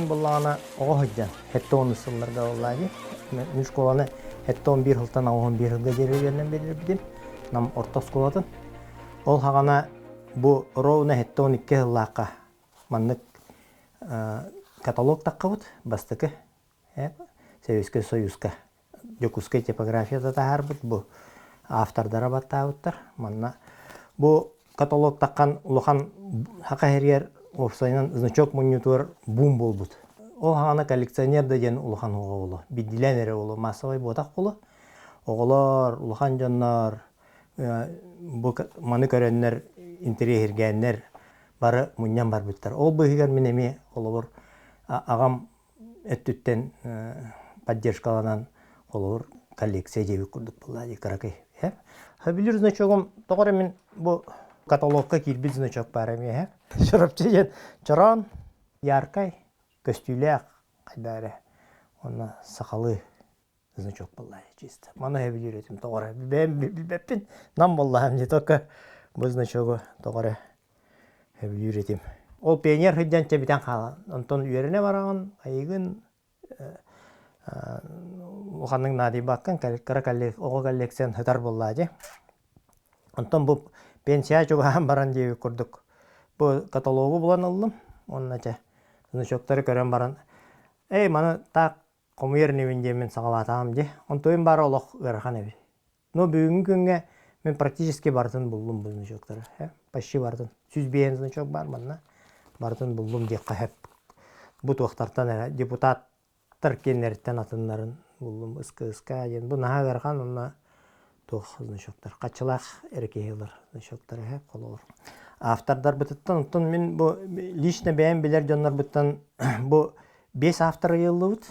Мен боллағана оға хөйден, хетті оны сылларға оллады. Мен школаны хетті 11 жылтан 11 жылға дерегерінен белірбедім. Нам орта школатын. Ол хағана бұ ровна хетті 12 жыллаққа маннык каталог таққа бұд, бастықы. Советский Союзка. Декускай типографияда тағар бұд, бұ автордара баттаа бұттар. Манна бұ каталог таққан ұлыған хақа херер Офсайнан значок монитор бум болбут. Ол хана коллекционер деген улахан оголу. Бидилен эре болу, массовый ботак болу. Оголор, улахан жаннар, бу маны көрөннөр, интерьер хергеннер бары муньян бар буттар. Ол быгыгар минеме олор агам өттүттен поддержкаланан олор коллекция жеби курдук булады каракай. Хабилер значогом тогора мен бу каталогка кирбит значок бар эме. Шарапчыген чаран, яркай, костюляк, кайдары. Онна сақалы значок боллай чисто. Мана хебилер этим тогора. Билбеппин нам боллаам не только бу значогу тогора хебилер этим. Ол пионер хыддан тебитен кала. Онтон үйеріне бараган, айыгын уханның нади баккан ого коллекциян хытар боллады. Онтон бу пенсия чугаан баран деби курдук. Бу каталогу булан алдым. Оннача значоктары көрөн баран. Маны так комуер невинде мен сагалатам де. Онтойын бары олох ырхан эби. Но бүгүнкү күнгө мен практически бардын булдум бу значоктары. Почти бардын. Сүзбейен значок бар манна. Бардын булдум деп кахеп. Бу токтартан депутаттар кеннерден атындарын булдум ыска ен. Бу нага ырхан онна тох значоктар. Качылак эркейлер значоктары хеп колор. Автордар бытыттан, онтон мен бу лично бәйін білер жонлар бұттан бу 5 автор йылы бұд.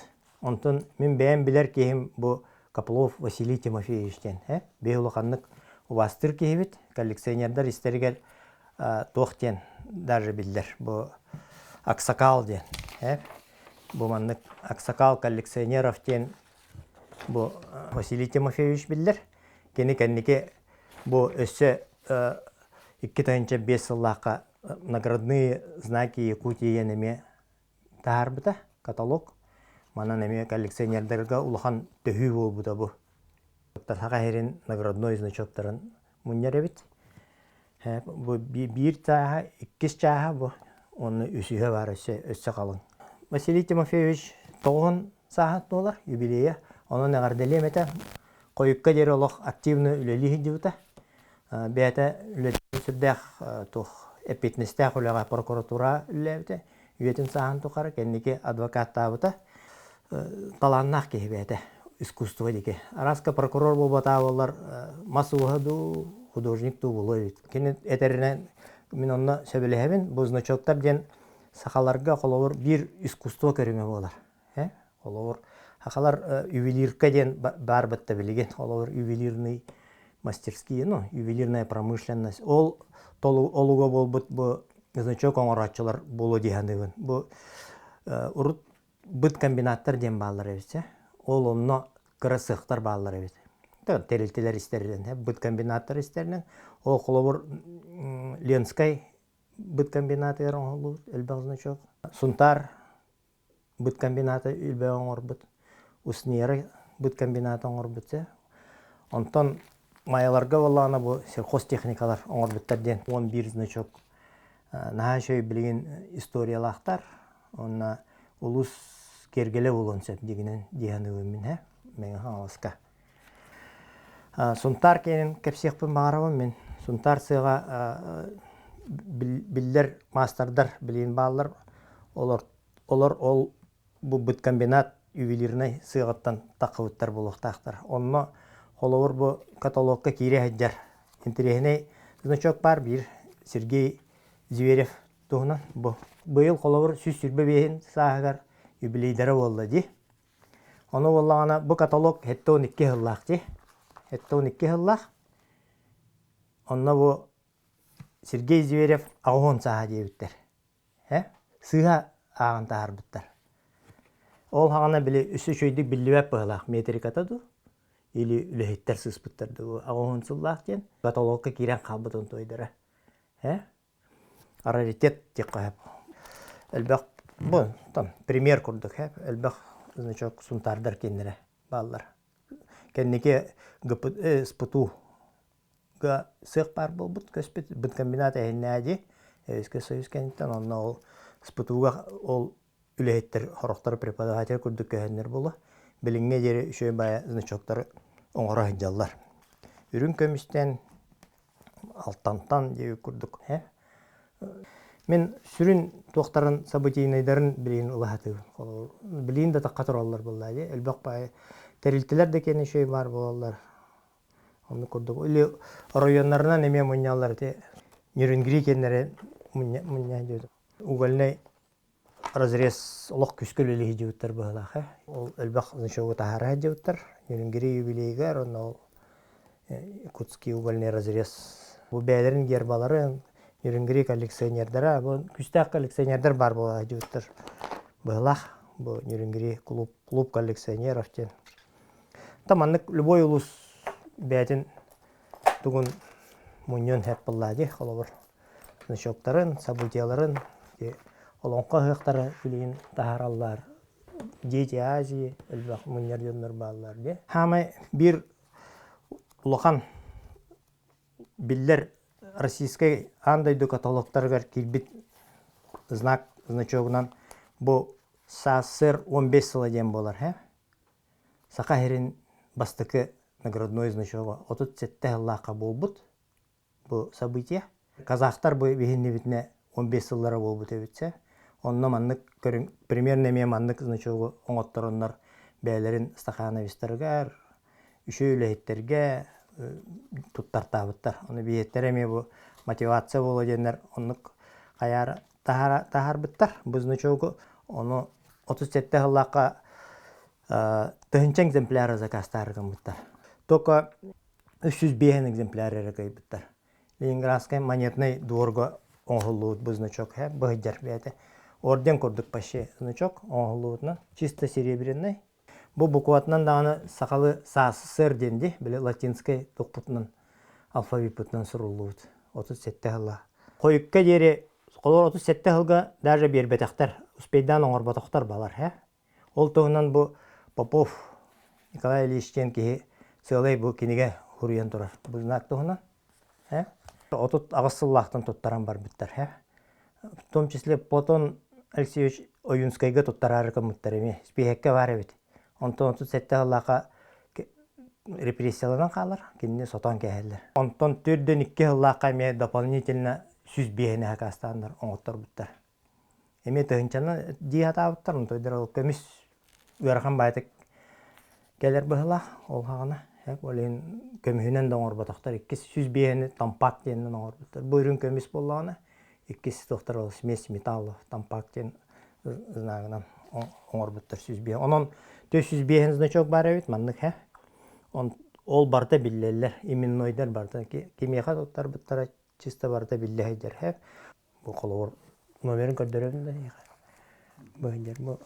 Онтон мен бәйін білер кейім бу Копылов Василий Тимофеевичтен. Бейулы қанлық убастыр кейбет, коллекционердар истерігер тоқтен даже білдер. Бу Аксакал ден. Бу манлық Аксакал коллекционеров ден бу Василий Тимофеевич білдер. Кені бу өсі 2-5 сыллаққа наградные знаки Якутии неме тағар бұта, каталог. Мана неме коллекционердерге улахан төхі бол бұта бұ. Таға херін наградной значоктарын мұнер әбіт. Бұ бір тағы, 2 чаға бұ, оны үсіге бар өсі қалың. Василий Тимофеевич 9 сағат олар, юбилея. Оны нағарделем әті қойыққа дері олық активны үлелі хеді бұта. Бәті үлелі сүрдәқ эпитнестәқ үліға прокуратура үлелі үйетін саған тұқары, кәндеке адвокат табыта таланнақ кей бәті искусство деке. Араска прокурор бұл бата олар масуға ду, художник ду бұл өйт. Кені әтерінен мен онына сөбілі бұл значоктар ден сақаларға қолауыр бір искусство көріңе болар. Қолауыр хақалар ювелирка ден бар бітті білеген, қолауыр ювелирный мастерские, ювелирная промышленность. Ол олуга болбут бу значок оңоратчылар болу дегендигин. Бу урут быт комбинаттар ден баллар эбит. Ол онно кырысыктар баллар эбит. Терилтелер истерден, быт комбинаттар истерден. Ол колобур Ленскай быт комбинаты оңолу элбек значок. Сунтар быт комбинаты элбек оңорбут. Уснеры быт комбинаты оңорбут. Онтон майаларга боллағана бұл сельхозтехникалар оңырбыттарден 11 значок наға шөй білген историялақтар, онна улус кергеле болуын сөп дегенен дегені өмін, мен алысқа. Сунтар кенен кәпсеқпін бағарабын мен. Сунтар сыға білдер, мастердар білген бағалар, олар ол бұл бұт комбинат ювелирнай сығаттан тақывыттар болуқтақтар. Онна Холовор бу каталогка кире хаджар. Интерехне значок бар бир Сергей Зверев тугунан бу. Быйыл холовор сүз сүрбе бейін сағығар юбилейдері болды ди. Оны болағана бу каталог 12 хыллақ ди. 12 хыллақ. Онна бу Сергей Зверев ағуын саға дейбіттер. Сыға ағын тағар біттер. Ол хағана біле үсі шөйдік білівәп бұғылақ метрикатаду. Или үләйттер сыспыттарды ағуын сұллақ ден. Каталогқа керен қалбытын тойдары. Раритет тек қайып. Әлбәқ Бу там пример курдук хеп элбах значок сунтардар кеннере баллар. Кеннеке спуту га сык бар болбут көспөт бут комбинат эхнәди эске союз кенттен онна ол спутуга ол үлехеттер хорохтар преподаватель курдук кеннер була. Билинге жери үшөй бая значоктор оңора хыджаллар. Үрүн көмүстен алтантан жеби курдук. Мен сүрүн тоқтарын событийнайдарын билейин улахаты. Билейин да таққа тураллар булла. Элбақ бай терилтилер де кені шөй бар болалар. Оны курдук. Или районнарынан эме муньялар те Нюрнгри кеннере мунья жөйді. Угольнай разрез олық күскөл үлі жөйттер бұғылақ. Ол элбақ шоғы тахара жөйттер. Нюрнгри юбилейгер, ол Кутский угольный разрез. Бұл бәлерін гербалары Нюрнгри коллекционердері, бұл күстәк коллекционердер бар бұл жөйттер. Бұғылақ, бұл Нюрнгри клуб коллекционеров тен. Таманнык любой улус бәтін тугун муньон хэп баллади холовор значоктарын, событияларын, олонқа хыктары билин тахараллар, дети Азии, элбах муньяр жоннор баллар де. Хамай бир улахан биллер российской андайду каталогтаргар килбит значогунан бу СССР 15 сыла дем болар, Сака херин бастыкы наградной значогу 37 лака болбут бу событие. Казахтар бу бехинне битне 15 сыллара болбут эбитсе. Онна маннык примерно ме маннык значогу оңоттороннор бәйлерин стахановистаргар, үшөй үлехеттерге туттартабыттар. Оны биеттере ме бу мотивация боло денер оннук каяр тахарбыттар. Бу значогу оны 37 лака тыгынча экземпляры закастарган буттар. Только 305 экземпляры кайбыттар. Ленинградская монетный дворго оңғылуыт бұл значок, бұғыджар бәйті. Орден көрдік пашы значок оңғылуытна, чисто серебряный. Бұл букватынан дағаны сақалы СССР денді, білі латинскай тоқпытынан, алфавит бұтынан сұрылуыт. 37 ғылға. Қойыққа дері, қолыр 37 ғылға даже бербетақтар, успейдан оңғыр батақтар балар. Ол тоғынан бұл Попов Николай Ильичтен кейі сығылай бұл кенеге хұриян тұрар. Бұл знак тоғынан. Отут ағысыллақтан тұттаран бар біттар. В том числе Платон Алексеевич Оюнскайға тұттарары көміттар еме. Спейхекке бар әбет. Онтон 37 ғыллаға репрессиялардан қалар, кеніне сотан кәйелер. Онтон 4-2 ғыллаққа еме дополнительно сүз бейіне хақастандар, оңыттар біттар. Еме тұғынчаны дейхата бұттар, онтойдар ол көміс үйархан байтық кәлер бұғылақ, ол хағына. Олен көмүһүнен доңор батактар 200 бейни тампак денен доңор батактар. Буйрун көмүс боллагына 200 доктор ол смесь металл тампак ден знагынан оңор батактар 100 бейни. Онон 400 бейни значок бар эбит маннык ол барта биллелер, именнойдар барта кемияка доктор баттара чисто барта биллехедер. Бу колор номерин көрдөрөм да. Бу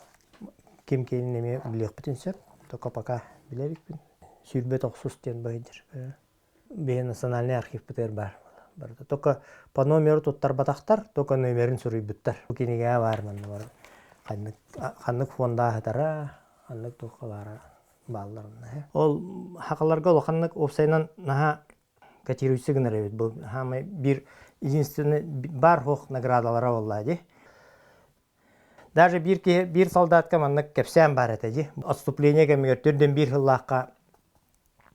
ким кейин неме билек бүтүнсөп, тока пока билерикпин. Сүйрбет оқсус ден байдыр. Бейін национальный архив бітер бар. Только по номеру туттар батақтар, только номерін сұрый бүттар. Кенеге бар манны бар. Қаннық фонда хатара, қаннық тоқалары балларына. Ол хақаларға ол қаннық опсайнан наға катируйсы гынар өйд. Бұл бір единственный бар хоқ наградалара олады. Даже бір солдатқа маннық кәпсән бар әтәді. Отступление кәмегер түрден бір хыллаққа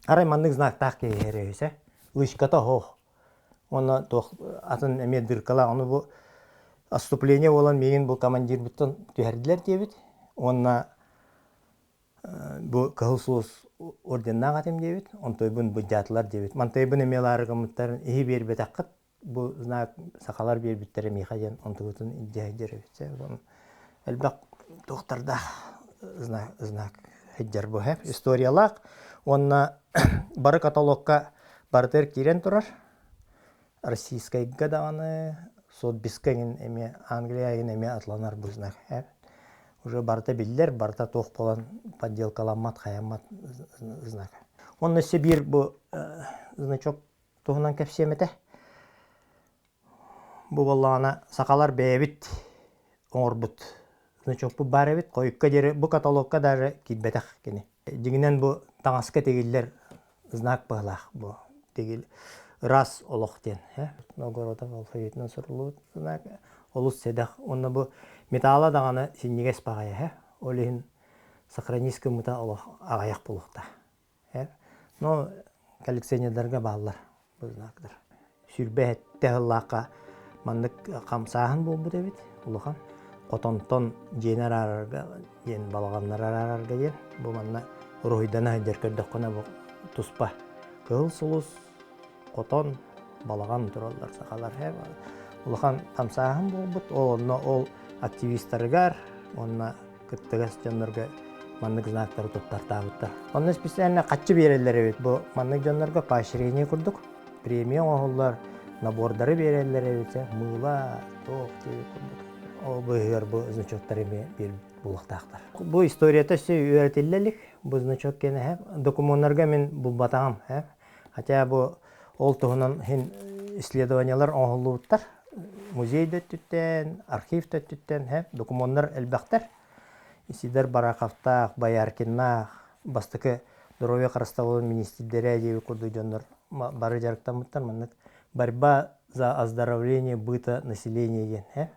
арай маннык знак так керейсе. Лышката хох. Оны тох атын эме дыркала, оны бу отступление болан меген бу командир буттан түһәрдиләр дебит. Онна бу кылсус орденна гатем дебит. Онтой бун буҗатлар дебит. Мантай бун эмелары гымыттарын ихи бербет акыт. Бу знак сакалар бербиттер михаҗан онтугутун идәҗер битсе. Әлбәк тохтарда знак хәҗҗәр бу һәп историялак. Онна бары каталогка бартер кирен турар. Российская гаданы, Сотбискаген эме Англияген эме атланар бу знак. Уже барта биллер, барта тох болан подделкаламат, хаямат знак. Онна Сибир бу значок туһунан кепсемете. Бу боллана сакалар бэбит оңорбут значок бу бар эбит, койукка жери бу каталогка даже китбетек кини. Дигинен бу таңаска тегиллер знак баалах бу тегил раз олохтен, Новгородов алфавитинен сурулу знак олус седах. Онна бу металла даганы синнигес багая, олин сохранись кымыта олох агаяк булукта. Но коллекционерлерге баалар бу знактар. Сүрбәһәттә хыллака маннык камсаһын булбу дебит, улахан. Котонтон женерарга, ген балаганнарарга ген, бу манна ройдана хайдер көрдөккөне бу туспа. Кыл сулус, котон, балаган тураллар сакалар һәм. Улахан камсаһын булбут, ол активисттаргар, онна кыттыгас жоннорга маннык знактар туттартабыттар. Онны специально каччы берелер бит, бу маннык жоннорга поощрение курдук. Премия оғылар, набордары берелер бит, мыла, тоқ деп курдук. Ол быгыр бу значоктар эме бир булактактар. Бу историяда сө үйрөтүлелик, бу значок кене документтарга мен булбатагам, Хотя бу ол тугунан хин исследованиялар оңолуттар, музейде түттен, архивде түттен, документтар элбактар. Исидер Бараковтах, Бояркиннах, бастыкы здоровье карасталуу министрлери деп курду жоннор бары жарыктамыттар, маннык борьба за оздоровление быта населения ген,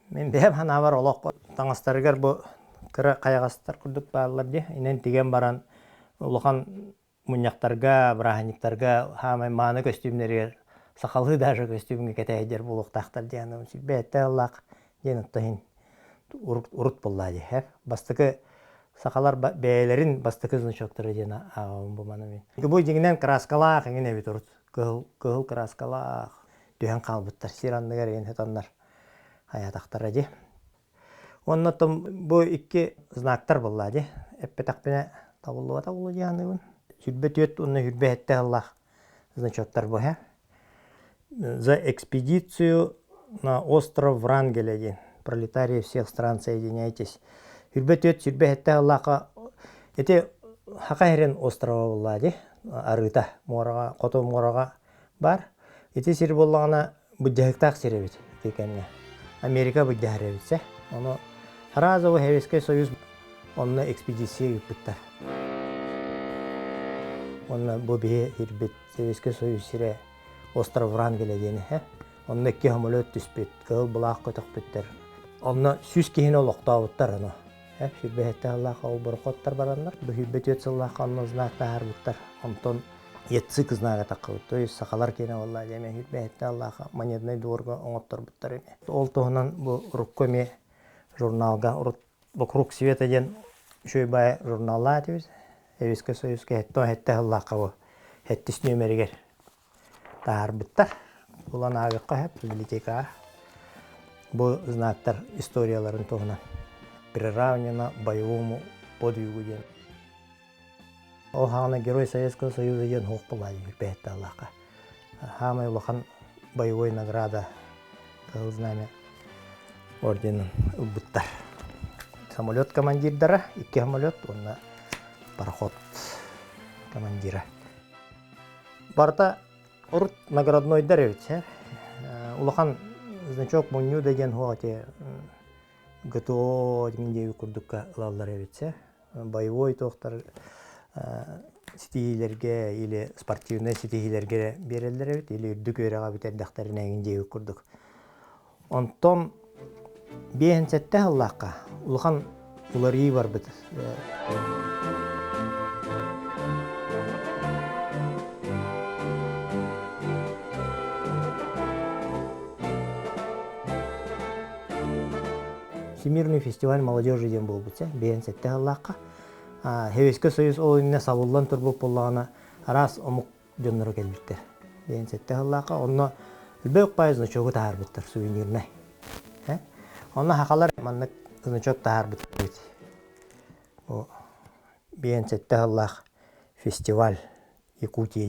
Мен бәм хана бар олақ таңастарыгар бу кыры қайағастар күрдік бағылар де. Инен теген баран улахан мұняқтарға, браханиктарға хамай маны костюмнерер, сақалы даже костюмге кәтәйдер бұлықтақтар дейін. Бәтті аллақ дейін ұттахин ұрыт болла де. Бастықы сақалар бәйлерін бастықы значоктары дейін ағауын бұманы мен. Бұл дегенен краскалақ, еңен әбет ұрыт. Кығыл краскалақ, дүйен қалбыттар, сирандығар ең хетанлар. Хаятақтар де. Оннотом бу икки знактар болла де. Эппетақпене табылуа табылу дегенігін. Сүрбет өт, онны хүрбәтті Аллах значоктар бу, За экспедицию на остров Врангеля де. Пролетарии всех стран соединяйтесь. Хүрбет өт, сүрбәтті Аллахқа. Эти Хакайрен острова болла де. Арыта, мораға, қото мораға бар. Эти сир боллағына бұджахықтақ сиребет. Текенне. Америка бұддары бітсе. Оны Харазовы Хевеске Союз онына экспедиция үппіттар. Онына бұбе ербет Хевеске Союз сире остров Врангеля дені. Онына ке хамолет түспет, көл бұлақ көтік біттер. Онына сүз кейін ол оқтауыттар. Хүрбетті Аллах ол бұрқоттар барандар. Хүрбет өтсі Аллах онына знақта әрбіттар. Онтон етсі кызнага тақылып, то есть сақалар кейіне олла деме хүрбәтті Аллаха монетный дорға оңоттар бұттар еме. Ол тоғынан бұл руккөме журналға, бұл света ден шөй бай журналла әтебіз. Эвеске Союзке әтті әтті Аллаха бұл әттіс нөмерігер тағар бұттар. Бұлан ағыққа әп, библиотека. Бұл знактар историяларын тоғынан. Приравнено боевому подвигу ден. Ол хана Герой Советского Союза ден хоқ бұлай үрбәтті Аллахқа. Хамай улахан боевой награда кыл знамя орденін ұлбыттар. Самолет командирдары, 2 самолет, онна пароход командира. Барта ұрт награднойдар өтсе. Улахан значок мұню деген хоғате ГТО дегендегі күрдікка ұлалар өтсе. Боевой тоқтар стихилерге или спортивный стихилерге берелдер или үрдік өреға бітердіқтарына еңіндегі күрдік. Онтон бейін сәтті Аллахқа ұлған ұлары бар бітір. Всемирный фестиваль молодежи ден бол бітсе, бейін сәтті Аллахқа. Хевеске Союз ол инне сабылдан турбуп боллагана раз омук жоннору келбиттер. Бейін сәтті Аллахқа, онна үлбөк бай значогу тағар біттір сувенирнай. Онна хақалар маннык значок тағар біттір. Бейін сәтті Аллах фестиваль Якутия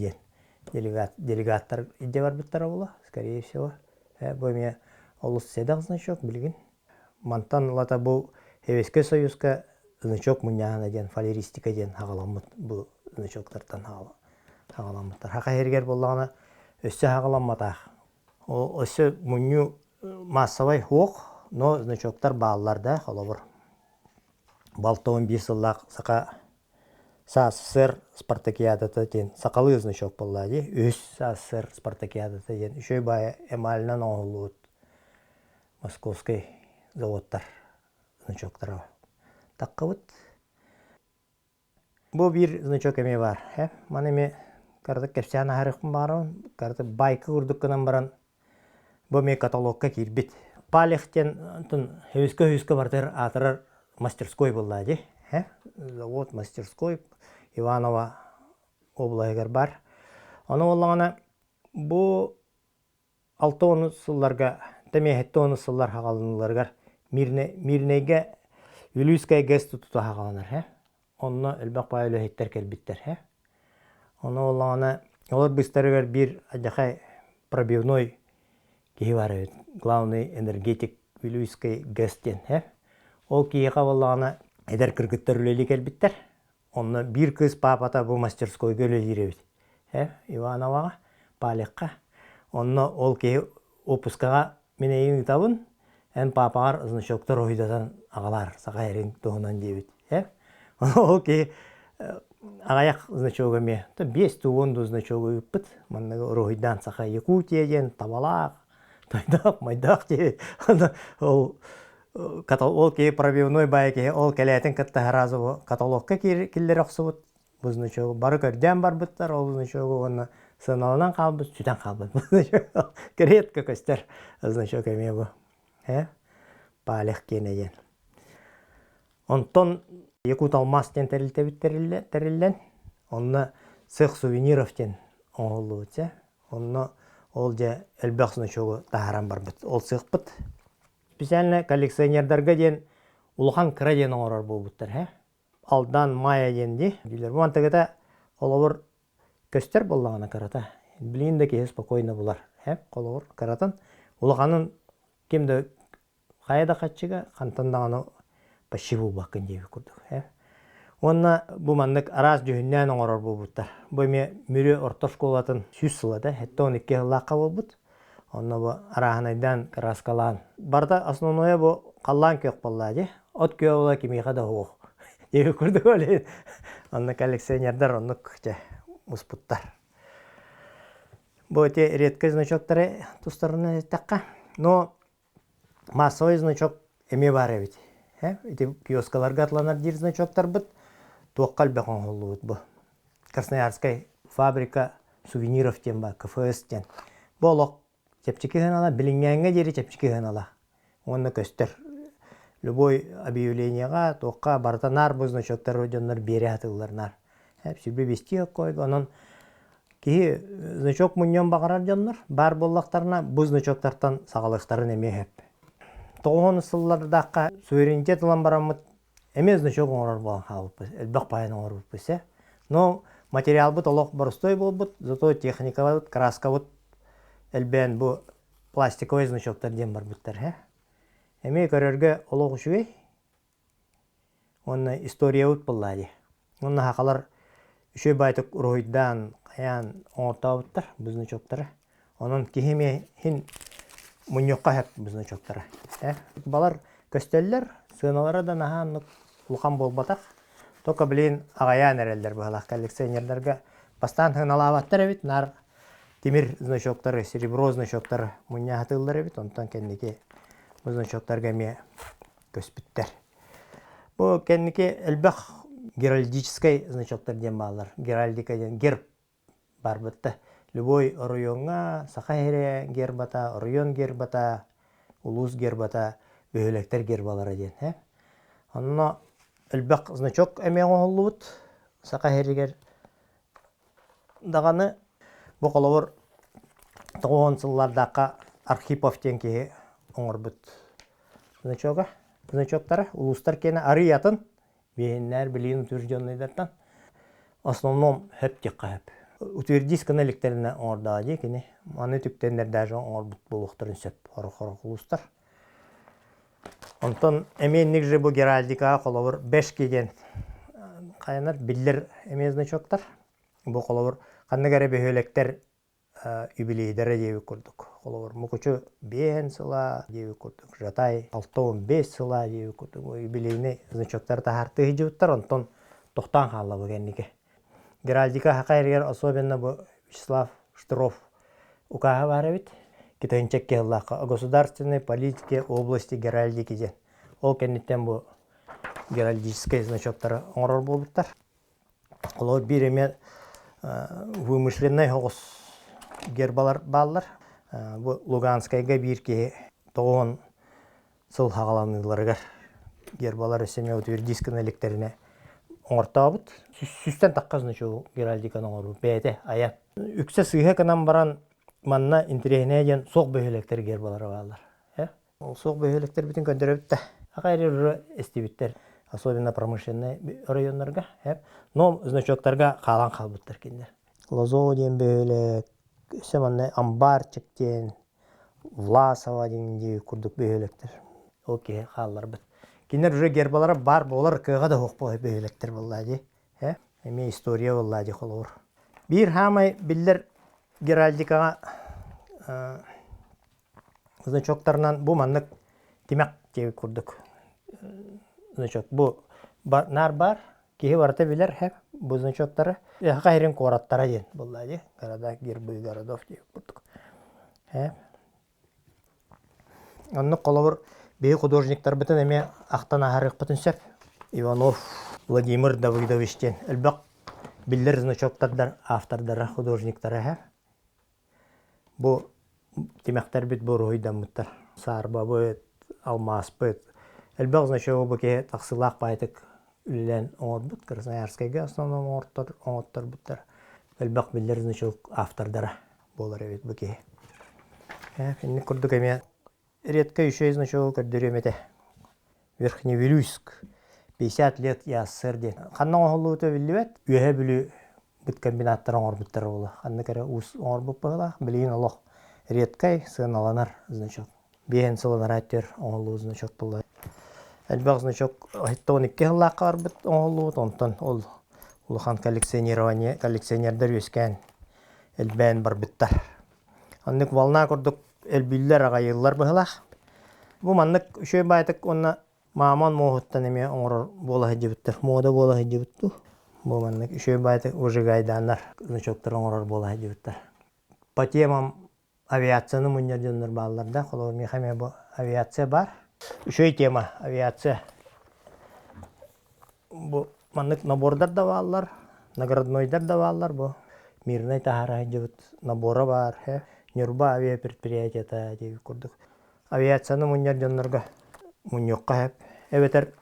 ден делегаттар идде бар біттір ола, скорее всего. Бөме олыс седақ значок білген. Мантан лата бұл Хевеске Союзка значок мұнияғына ден, фалеристика ден хағаламыт бұл значоктардан хағаламыттар. Хақа ергер болағына өсі хағаламатақ. Өсі мұнию массовай хоқ, но значоктар бағаларда қалабыр. Балтон bir сыллақ сақа СССР спартакиадата ден сақалы значок боллади. Өс СССР спартакиадата ден үшөй бая эмалынан оңылуыт московский заводтар значоктара таққыбыт. Бұл бір значок эме бар. Маны ме кардық кәпсияна харықпын барым. Кардық байқы үрдіккінен баран бұл ме каталогқа кирбит. Палехтен хевіскі бартыр атырар мастерской боллади. Завод мастерской Иваново облайгар бар. Оны олағана бұл 6-10 сылларға, тәмейхетті 10 сыллар хағалыныларғар мирнеге Юлийская гэс тұтыты хағалыныр. Оны әлбәқ бай өліхеттер кәлбіттер. Оны олағана олар бұстарығар бір әдіқай пробивной кейі бар. Главный энергетик Юлийская гэстен. Ол кейі қабылағана эдер кіргіттер үлелі кәлбіттер. Оны бір кыз папата бұл мастерскойға өлелі еребет. Ивановаға, Палеққа. Оны ол кейі опускаға мен eyini табын, ән папағар значоктар ойдатан ағалар, сақа әрін тоғынан дебет. Ол кейі ағаяқ значогы ме, 5-10 значогы үппіт, маннығы ойдан сақа Якутия ден, табалақ, тайдақ, майдақ дебет. Ол кейі пробивной бай кейі, ол кәләтін кітті ғаразы каталогқа келдер оқсыбыт. Бұл значогы бары көрден бар бұттар, ол значогы оны сыналынан қалбыт, сүтен қалбыт. Кіреткі көстер значок әме бұл. Палеқ кенеден. Онтон Якут алмастен тәрілден, онны сық сувенировтен оңылы өтсе, онны ол же әлбәқ значогы тағаран бар бұт, ол сық бұт. Специально коллекционердарға ден улхан кіра ден оңырар бұл бұттар. Алдан мая денді. Бұл антығыда қолауыр көстер болағына қарата. Білейін де кейі спокойны бұлар. Қолауыр қаратын. Улханын кемді қайда қатшыға қантандағаны баши бұл бақын дейбі күрдік. Онна бұл мандық араз жүхіннен оңырар бұл бұттар. Бұл мүрі орта школатын 100 сылады. Хетті 12 лаққа бұл бұт. Онна бұл арағынайдан қараскалан. Барда основное бұл қалан көк болады. От көк ола кемейға да оқ. Егі күрдік өлейін. Онна коллекционердар онны күкте ұспыттар. Бұл өте редкі значоктары тұстарыны таққа. Но массовый значок эме бар әбет. Киоскаларға атланар дир значоктар бұд. Тоққал бәқон қолы бұд бұл. Красноярскай фабрика сувениров тен ба, КФС тен. Бұл оқ чепчекі ғанала, білінгенге дері чепчекі ғанала. Онны көстер. Любой объявленияға тоққа бартанар бұл значоктар өденлер бері атыларнар. Сүрбе бести өккой, онын кейі значок мұньон бағарар жонлар. Бар боллақтарына бұл значоктартан сағалықтарын әме әп. 90 сыллардаққа суверенитет ұлан барамыд, әме значок оңырар болан қалып біз, әлбәқ байын оңыр бұд біз. Но материал бұд олық бұрыстой бол бұд, зато техника бұд, краска бұд, әлбән бұл пластиковый значоктар ден бар бұдтар. Әме көрерге олық үшуей, оны история ұт бұллады. Оны хақалар үшөй байтық ұройдан қаян оңырта бұттар, бұзны чоқтары. Оның кехеме хин мұньоққа әп бұзны чоқтары. Балар көстеллер, сыналары да наған ұлқан болбатақ. Тоқа білейін ағаян әрелдер бұғалақ коллекционерлерге. Бастан хыналаваттар әбет, нар темір значоктары, серебро значоктары мұнья хатылдар әбет, онтан кәндеке бұл значоктарға ме көспіттер. Бұл кәндеке әлбәқ геральдический значоктар ден бағалар. Геральдика ден герб бар бұтты. Любой районға сақа хере гербата, район гербата, улус гербата, бөйлектер гербалары ден. Онына әлбәқ значок әме оңылы бұт. Сақа херегер дағаны бұл қолауыр 90 сыллардаққа Архипов тенкеге оңыр бұт. Значоктары улустар кені арыятын, бейінлер білейін утвержденныйдартан. Основном хөп текқа хөп. Утвердисканы лектеріне оңырдағы де кені. Маны түктендер дәжі оңыр бұт болуқтарын сөп. Хорық улустар. Онтан әменнік жы бұл геральдикаға қолауыр 5 кеген қайынар білдер әме значоктар. Бұл қолауыр қанны кәрі бөхелектер юбилейдері деуі көрдік. Олар мұқычы 5 сыла деуі көрдік. Жатай 6-15 сыла деуі көрдік. Юбилейні значоктар тахарты хиджуттар, онтон тоқтан қалла бұгеннеке. Геральдика хақайрер, особенно бұл Вячеслав Штыров укаға бары бит. Китайынчак келлаққа. Государственной политике области геральдики ден. Ол кеннеттен бұл геральдический значоктары оңырор болбуттар. Олар бір еме вымышленный хоғыз гербалар баллар. Бұл Луганскайға бір ке 9 сыл хағаланыларығар гербалар өсеме өтір дискін электеріне оңыртаға бұд. Сүстен таққазыны шоу геральдиканы оңыру бәйті ая. Үксе сыйға канан баран манна интерегіне ден соқ бөйлектер гербалары баллар. Ол соқ бөйлектер бітін көндірі бітті. Ақайры үрі эстебіттер, особенно промышленный районларға. Но значоктарға қалан қалбыттар кендер. Лозово ден бөйлек, өсеманны Амбарчик ден, Власова ден дей күрдік бөйлектер. Ол ке қалалар біт. Кендер үрі гербалары бар болар кыға да хоқ болай бөйлектер боллади. Эме история боллади қолуыр. Бір хамай білдер геральдикаға значоктарынан бұл маннық демек деп көрдік. Значок, бұл нар бар, кейі барыта білер, бұл значоктары қайрен қораттара ден боллади. Города, гербы, городов деп көрдік. Онны қолуыр бей художниктар бітін әме ақтан ағарық бұтын сөп. Иванов Владимир Давыдовичтен әлбақ білдер значоктардар, автордары, художниктары. Бұл демектер біт бұл ройдан мұттар. Сарба бұд, алмас бұд. Әлбақ значогы бұл ке тақсылақ байтық үлілен оңыр бұд. Красноярскайға основном оңыттар бұттар. Әлбақ білдер значог автордары болар әбет бұл ке. Енді күрдік әме редко еще значогы көрдері әметі. Верхневилюйск. 50 лет яссыр ден. Қанның оңылы өте білі бәт, үйе білі бұт комбинаттар оңыр бұттар болы. Қанны кәрі ұс оңыр бұп бағыла, білейін олық. Редкай сын аланар значок. Бейін сыланар әттер оңылы значок болды. Әлбақ значок 12 ғылаққа бар бұт оңылы бұт, онтан ол ұлыған коллекционердер өскен әлбән бар бұттар. Аннык волна көрдік әлбілдер ағайылар бағылақ. Бұл маннык үшөй байтық онна маман моғыттан әме оңырыр бола хеджі бұттар. Мода бола хеджі бұтту. Бұл маннык үшөй байтық ұжы ғайданлар значоктар оңырыр бола хеджі бұттар. По темам авиацияны мұнерденлер балаларда, қолуыр мехаме бұл авиация бар. Үшөй тема авиация. Бұл маннык набордар да балалар, награднойдар да балалар. Бұл мирный тахара хеджі бұт набора бар. Нюрба авиапредприятията деп көрдік. Авиацияны мұнерденлерге мұньоққа хеп. Әбетер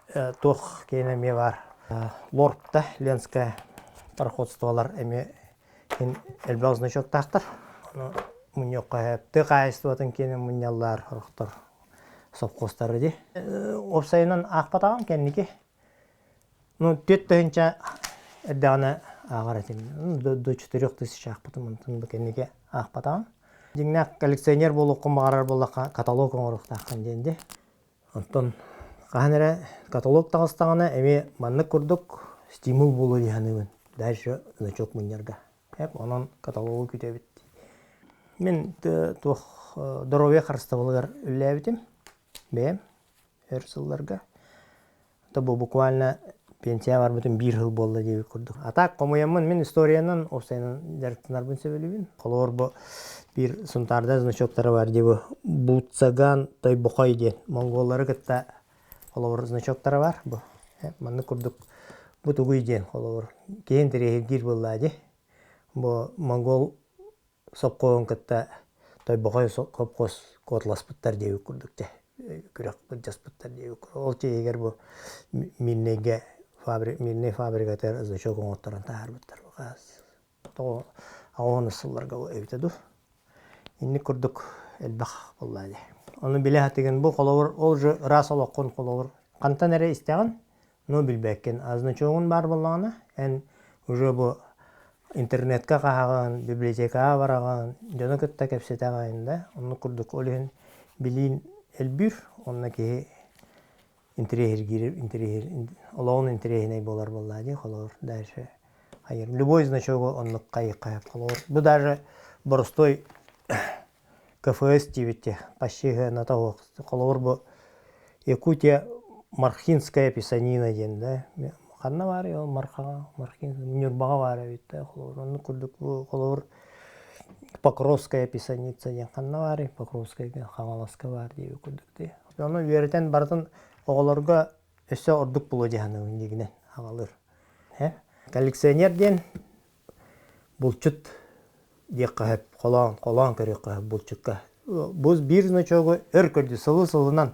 тоқ кейін әме бар. Лорпта, Ленская пароходстволар әме әлбақ значок тақтыр. Мұньоққа хеп. Тық айыстуатын кейін мұньялар ұрықтар совхозтары де. Опсайынан ақпатаған кәннеке. Төт түйінча әрдіғана ағар әтем. До 4000 ақпатым ұнтын бұл кәннеке ақпатаған. Деңнәк коллекционер болу құмағарар болуға каталог оңырықтаққан денде. Онтон қағанера каталог тағыстағана әме манны көрдік стимул болу дейханығын. Дәші значок мұнерға. Онын каталогы күте бітті. Мен дұрове қарысты болығар үлі әбітім. Бәйім әр сылларға. Бұл буквально пенсия бар бүтін 1 жыл болды деп көрдік. Атақ қомыямын мен историянын осайынан жарықтынар бұн сөбелебін. Қолуыр бұл bir сунтарда значоктары бар деп Буцаган Тойбұқай ден. Монголлары кітті қолуыр значоктары бар. Манны көрдік бұтығый ден қолуыр. Кейін тірегі гир болады. Бұл монгол сопқоғын кітті Тойбұқай қопқос қотлас бұттар деп көрдік. Күрек бұджас бұттар деп көрдік. Ол че егер бұл мирный фабрикатер значок оңыттарын тағар бұттар. Ағуын ұсылларға өйтеді. Inni kurduk elbaq bolladı. Onu bile hatigen bu kolawur olju ras olaqon kolawur. Qanta nere istegan? No bilbekken azna çoğun bar bollağına. En уже bu internetka qahagan, biblioteka baragan, jona kötte kepsetagayında. Onu kurduk olehen bilin elbür. Onna ki интерьер girip olağın интерьерine bolar bolladı kolawur. Дальше. Hayır, любой значок onluk qayık qayıp kolawur. Bu даже боростой КФС тибетте пащига на того колор бу Якутия Мархинская писанина ден да. Ханна бар я Мархин Нюрбага бар бит колор. Оны күрдүк бу колор Покровская писаница ден ханна бар, Покровская Хаваласка бар дип күрдүк ди. Оны веретен бардын оголорга өсө ордук булу дигән дигенен агалыр. Коллекционер ден булчут диякка колан көрөккө булчутка. Буз бир значогу өр көрдү сылы-сылынан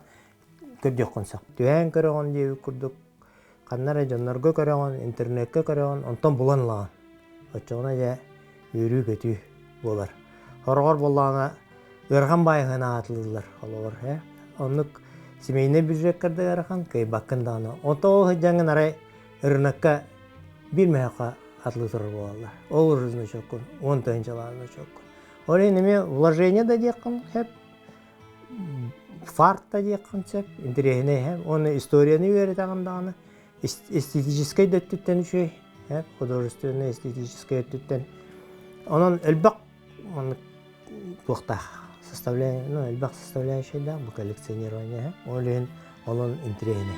көрдүк консак. Түһән көрөгөн дип күрдүк. Каннара жоннорго көрөгөн, интернетке көрөгөн, онтон буланлаган. Очогуна я үрү көтү болар. Хоргор боллана ырган байгана атылдылар олор, Онук семейный бюджеткарда ярхан кай бакканданы. Ото жаңын арай ырнакка бир мэка атлытыр болалар. Ол ырызны чоккун, 10 тыгынчаларны чоккун. Олай неме вложение да дияққан, фарт да дияққан сеп, интересне, оны историяны верет ағандағаны, эстетической дөттіттен үшей, художественный эстетической дөттіттен. Onun elbaq составляющий да, bu коллекционирование, олен, onun интересне.